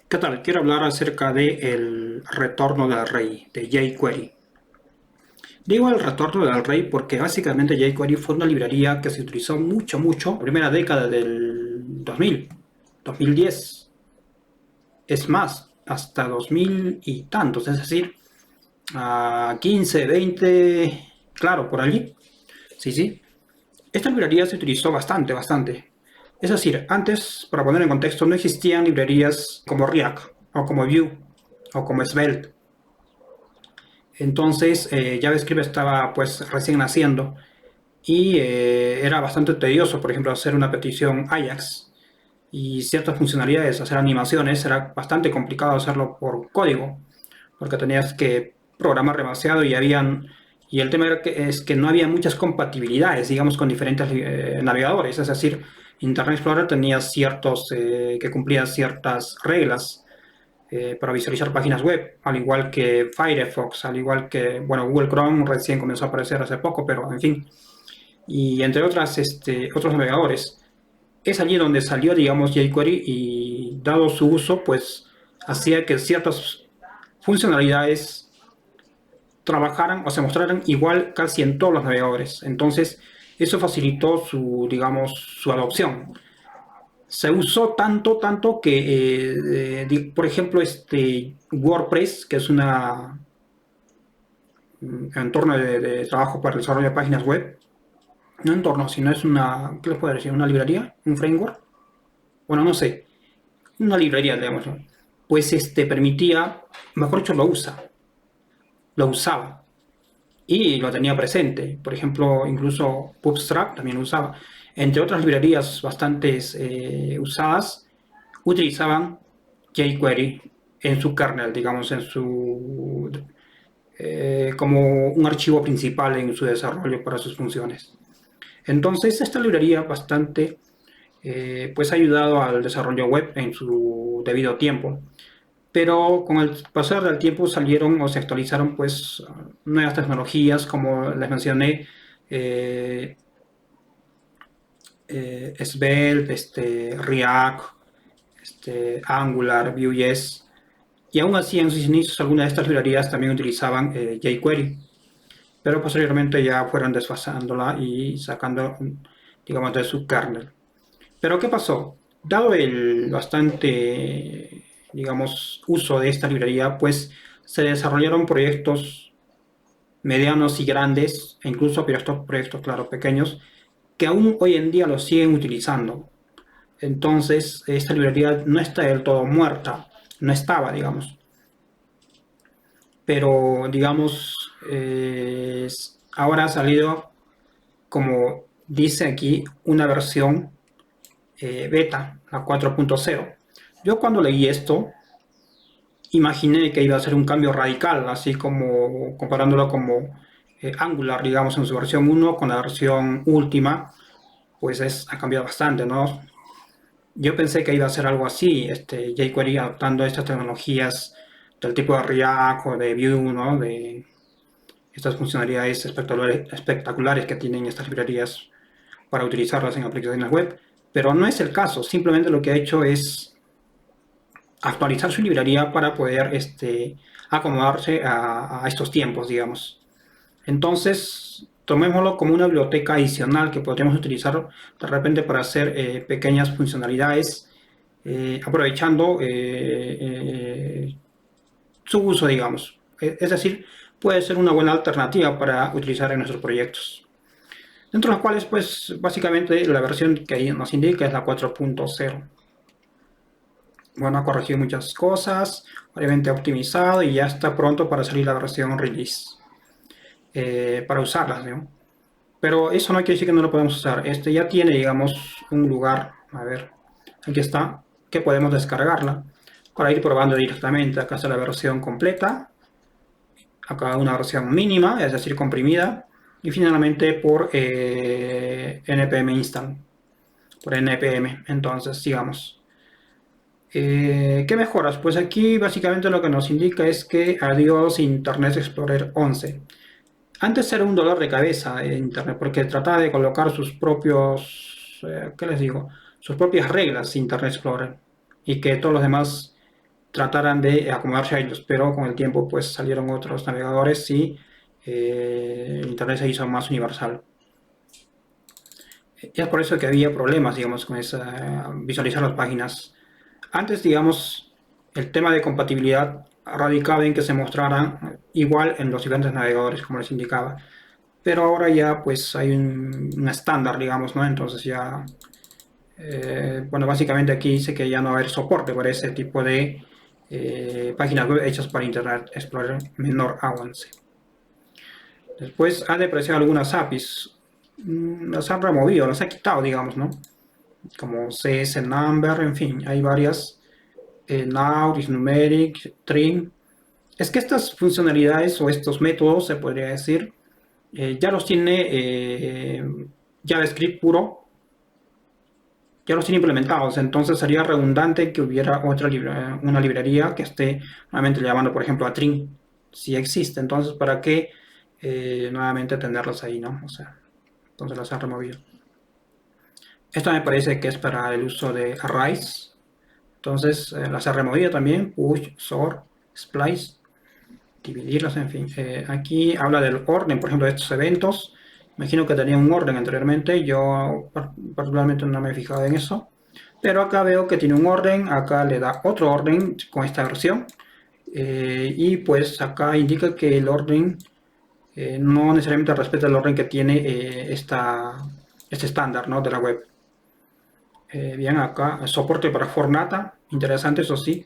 ¿Qué tal? Quiero hablar acerca del retorno del rey, de jQuery. Digo el retorno del rey porque básicamente jQuery fue una librería que se utilizó mucho, la primera década del 2000, 2010. Es más, hasta 2000 y tantos, es decir, a 15, 20, claro, por allí. Sí, sí. Esta librería se utilizó bastante. Es decir, antes, para poner en contexto, no existían librerías como React, o como Vue, o como Svelte. Entonces, JavaScript estaba pues recién naciendo y era bastante tedioso, por ejemplo, hacer una petición Ajax y ciertas funcionalidades, hacer animaciones, era bastante complicado hacerlo por código, porque tenías que programar demasiado y el tema es que no había muchas compatibilidades, digamos, con diferentes navegadores, es decir, Internet Explorer tenía que cumplían ciertas reglas para visualizar páginas web, al igual que Firefox, al igual que, bueno, Google Chrome recién comenzó a aparecer hace poco, pero en fin, y entre otros navegadores. Es allí donde salió, digamos, jQuery y dado su uso, pues hacía que ciertas funcionalidades trabajaran o se mostraran igual casi en todos los navegadores. Entonces, eso facilitó digamos, su adopción. Se usó tanto que, por ejemplo, WordPress, que es un entorno de trabajo para el desarrollo de páginas web, no entorno, sino es ¿qué les puedo decir? ¿Una librería? ¿Un framework? Bueno, no sé, una librería, digamos, ¿no? Pues permitía, mejor dicho, lo usaba y lo tenía presente. Por ejemplo, incluso Bootstrap también lo usaba. Entre otras librerías bastante usadas, utilizaban jQuery en su kernel, digamos, como un archivo principal en su desarrollo para sus funciones. Entonces, esta librería pues ha ayudado al desarrollo web en su debido tiempo. Pero con el pasar del tiempo salieron o se actualizaron pues nuevas tecnologías, como les mencioné, eh, Svelte, React, Angular, Vue.js. Y aún así, en sus inicios, algunas de estas librerías también utilizaban jQuery, pero posteriormente ya fueron desfasándola y sacando, digamos, de su kernel. Pero ¿qué pasó? Dado el bastante, digamos, uso de esta librería, pues se desarrollaron proyectos medianos y grandes, e incluso proyectos, claro, pequeños, que aún hoy en día lo siguen utilizando. Entonces, esta librería no está del todo muerta, no estaba, digamos, pero, digamos, ahora ha salido, como dice aquí, una versión beta, la 4.0. Yo cuando leí esto, imaginé que iba a ser un cambio radical, así como comparándolo como Angular, digamos, en su versión 1 con la versión última, pues ha cambiado bastante, ¿no? Yo pensé que iba a ser algo así, jQuery adaptando estas tecnologías del tipo de React o de Vue, ¿no? De estas funcionalidades espectaculares que tienen estas librerías para utilizarlas en aplicaciones web, pero no es el caso, simplemente lo que ha hecho es actualizar su librería para poder acomodarse a estos tiempos, digamos. Entonces, tomémoslo como una biblioteca adicional que podríamos utilizar de repente para hacer pequeñas funcionalidades, aprovechando su uso, digamos. Es decir, puede ser una buena alternativa para utilizar en nuestros proyectos. Dentro de los cuales, pues, básicamente la versión que ahí nos indica es la 4.0. Bueno, ha corregido muchas cosas, obviamente ha optimizado y ya está pronto para salir la versión release, para usarlas, ¿no? Pero eso no quiere decir que no lo podemos usar. Este ya tiene, digamos, un lugar, a ver, aquí está, que podemos descargarla para ir probando directamente. Acá está la versión completa, acá una versión mínima, es decir, comprimida, y finalmente por npm install, por npm. Entonces, sigamos. ¿Qué mejoras? Pues aquí básicamente lo que nos indica es que adiós Internet Explorer 11. Antes era un dolor de cabeza en Internet porque trataba de colocar sus propios ¿qué les digo? Sus propias reglas Internet Explorer y que todos los demás trataran de acomodarse a ellos, pero con el tiempo pues salieron otros navegadores y Internet se hizo más universal. Y es por eso que había problemas, digamos, con esa, visualizar las páginas. Antes, digamos, el tema de compatibilidad radicaba en que se mostraran igual en los diferentes navegadores, como les indicaba. Pero ahora ya pues hay un estándar, digamos, ¿no? Entonces ya, bueno, básicamente aquí dice que ya no va a haber soporte para ese tipo de páginas web hechas para Internet Explorer menor avance. Después ha depreciado algunas APIs, las han removido, las ha quitado, digamos, ¿no? Como CS Number, en fin, hay varias, Now, Numeric, Trim. Es que estas funcionalidades o estos métodos, se podría decir, ya los tiene JavaScript puro, ya los tiene implementados, entonces sería redundante que hubiera una librería que esté nuevamente llamando, por ejemplo, a Trim, si existe, entonces ¿para qué nuevamente tenerlos ahí, no? O sea, entonces las han removido. Esto me parece que es para el uso de arrays, entonces las ha removido también, push, sort, splice, dividirlas, en fin. Aquí habla del orden, por ejemplo, de estos eventos. Imagino que tenía un orden anteriormente, yo particularmente no me he fijado en eso. Pero acá veo que tiene un orden, acá le da otro orden con esta versión. Y pues acá indica que el orden no necesariamente respeta el orden que tiene este estándar, ¿no?, de la web. Bien, acá soporte para Fornata, interesante, eso sí.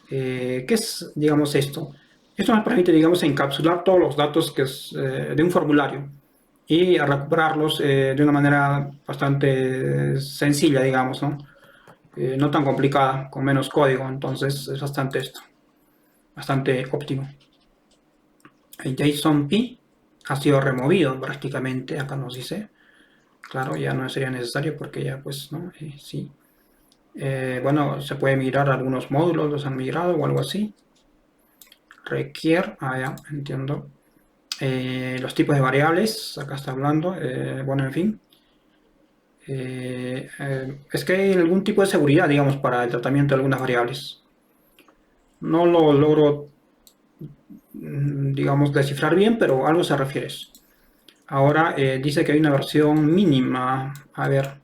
¿Qué es, digamos, esto? Esto nos permite, digamos, encapsular todos los datos que es, de un formulario y recuperarlos de una manera bastante sencilla, digamos, ¿no? No tan complicada, con menos código, entonces es bastante esto, bastante óptimo. El JSON-P ha sido removido prácticamente, acá nos dice, claro, ya no sería necesario porque ya pues, ¿no? Sí. Bueno, se puede migrar algunos módulos, los han migrado o algo así. Requiere, ya, entiendo. Los tipos de variables, acá está hablando, bueno, en fin. Es que hay algún tipo de seguridad, digamos, para el tratamiento de algunas variables. No lo logro, digamos, descifrar bien, pero algo se refiere. Ahora dice que hay una versión mínima. A ver,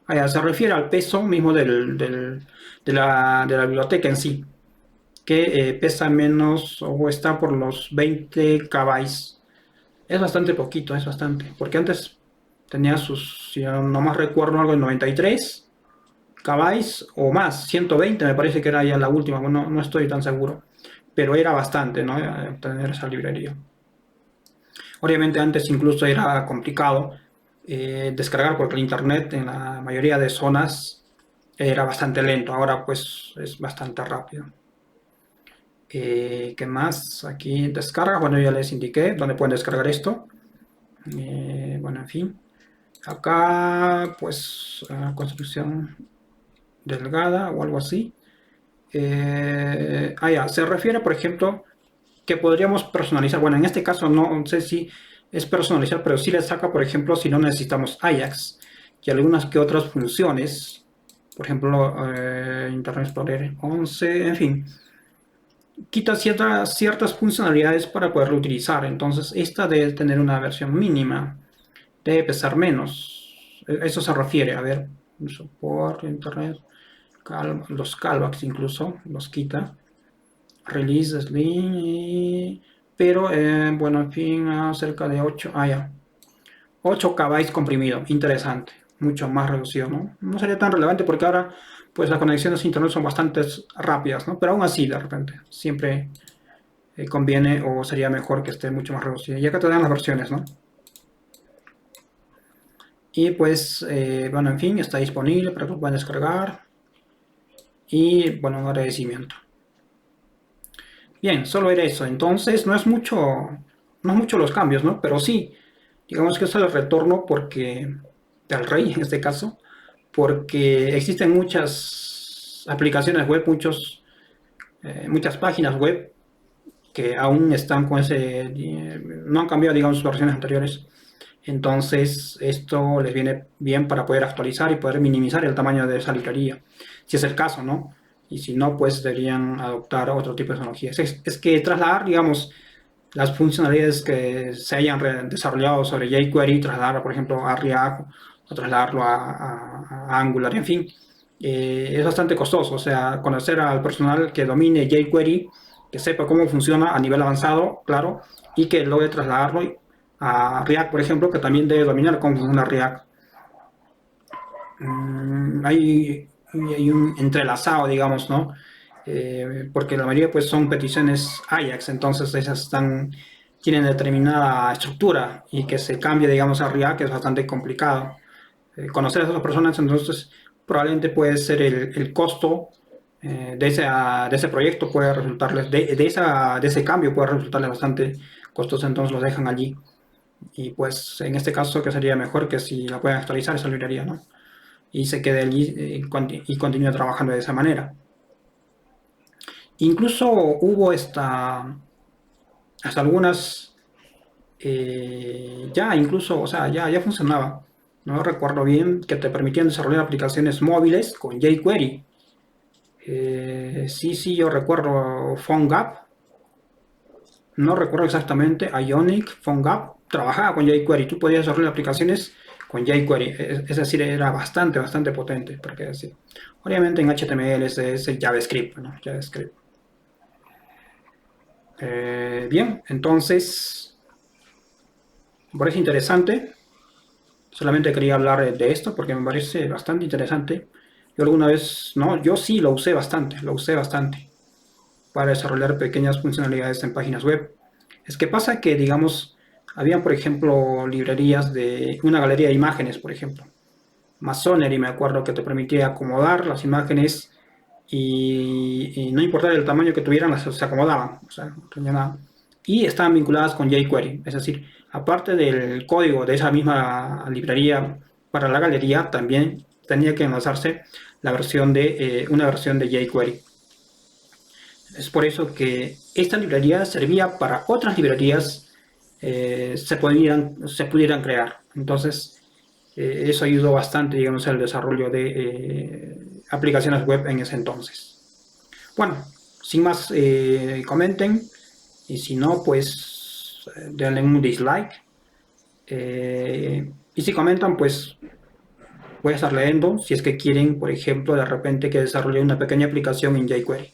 se refiere al peso mismo de la biblioteca en sí, que pesa menos o está por los 20 KB. Es bastante poquito, es bastante. Porque antes tenía sus, si no más recuerdo, algo de 93 KB o más, 120 me parece que era ya la última, bueno, no estoy tan seguro. Pero era bastante, ¿no? Tener esa librería. Obviamente antes incluso era complicado descargar porque el internet en la mayoría de zonas era bastante lento, ahora pues es bastante rápido. ¿Qué más? Aquí descarga, bueno, ya les indiqué dónde pueden descargar esto. Bueno, en fin. Acá pues construcción delgada o algo así. Ya, se refiere, por ejemplo, que podríamos personalizar. Bueno, en este caso no sé si es personalizar, pero sí le saca, por ejemplo, si no necesitamos Ajax y algunas que otras funciones. Por ejemplo, Internet Explorer 11, en fin. Quita ciertas funcionalidades para poderlo utilizar. Entonces, esta debe tener una versión mínima. Debe pesar menos. Eso se refiere. A ver, soporte, Internet. Los callbacks incluso los quita. Release Slim, pero bueno, en fin, cerca de 8, ya, 8 KB comprimido, interesante, mucho más reducido, ¿no? No sería tan relevante porque ahora, pues las conexiones a internet son bastante rápidas, ¿no? Pero aún así, de repente, siempre conviene o sería mejor que esté mucho más reducido. Y acá te dan las versiones, ¿no? Y pues, bueno, en fin, está disponible para que lo puedan descargar. Y bueno, un agradecimiento. Bien, solo era eso. Entonces, no es mucho los cambios, ¿no? Pero sí, digamos que es el retorno porque, del rey en este caso, porque existen muchas aplicaciones web, muchas páginas web que aún están con ese, no han cambiado, digamos, sus versiones anteriores. Entonces, esto les viene bien para poder actualizar y poder minimizar el tamaño de esa librería, si es el caso, ¿no? Y si no, pues deberían adoptar otro tipo de tecnologías. Es que trasladar, digamos, las funcionalidades que se hayan desarrollado sobre jQuery, trasladarlo, por ejemplo, a React o trasladarlo a Angular, en fin, es bastante costoso. O sea, conocer al personal que domine jQuery, que sepa cómo funciona a nivel avanzado, claro, y que logre trasladarlo a React, por ejemplo, que también debe dominar cómo funciona React. Hay un entrelazado, digamos, ¿no? Porque la mayoría pues son peticiones Ajax, entonces tienen determinada estructura y que se cambie, digamos, a React es bastante complicado. Conocer a esas personas, entonces probablemente puede ser el costo de ese proyecto puede resultarles, de ese cambio puede resultarles bastante costoso, entonces los dejan allí. Y pues en este caso que sería mejor que si la pueden actualizar esa librería, ¿no? Y se quede allí y continúe trabajando de esa manera. Incluso hubo hasta algunas, ya incluso, o sea, ya funcionaba. No recuerdo bien que te permitían desarrollar aplicaciones móviles con jQuery. Sí, yo recuerdo PhoneGap, no recuerdo exactamente, Ionic, PhoneGap, trabajaba con jQuery. Tú podías desarrollar aplicaciones con jQuery, es decir, era bastante potente, por qué decir. Obviamente en HTML, CSS, JavaScript, ¿no? JavaScript. Bien, entonces, me parece interesante. Solamente quería hablar de esto porque me parece bastante interesante. Yo alguna vez, no, yo sí lo usé bastante para desarrollar pequeñas funcionalidades en páginas web. Es que pasa que, digamos, habían, por ejemplo, librerías de una galería de imágenes, por ejemplo. Masonry, me acuerdo que te permitía acomodar las imágenes y no importar el tamaño que tuvieran, se acomodaban. O sea, no tenía nada. Y estaban vinculadas con jQuery. Es decir, aparte del código de esa misma librería para la galería, también tenía que enlazarse una versión de jQuery. Es por eso que esta librería servía para otras librerías se pudieran crear. Entonces, eso ayudó bastante, digamos, al desarrollo de aplicaciones web en ese entonces. Bueno, sin más, comenten y si no, pues denle un dislike. Y si comentan, pues voy a estar leyendo si es que quieren, por ejemplo, de repente que desarrolle una pequeña aplicación en jQuery.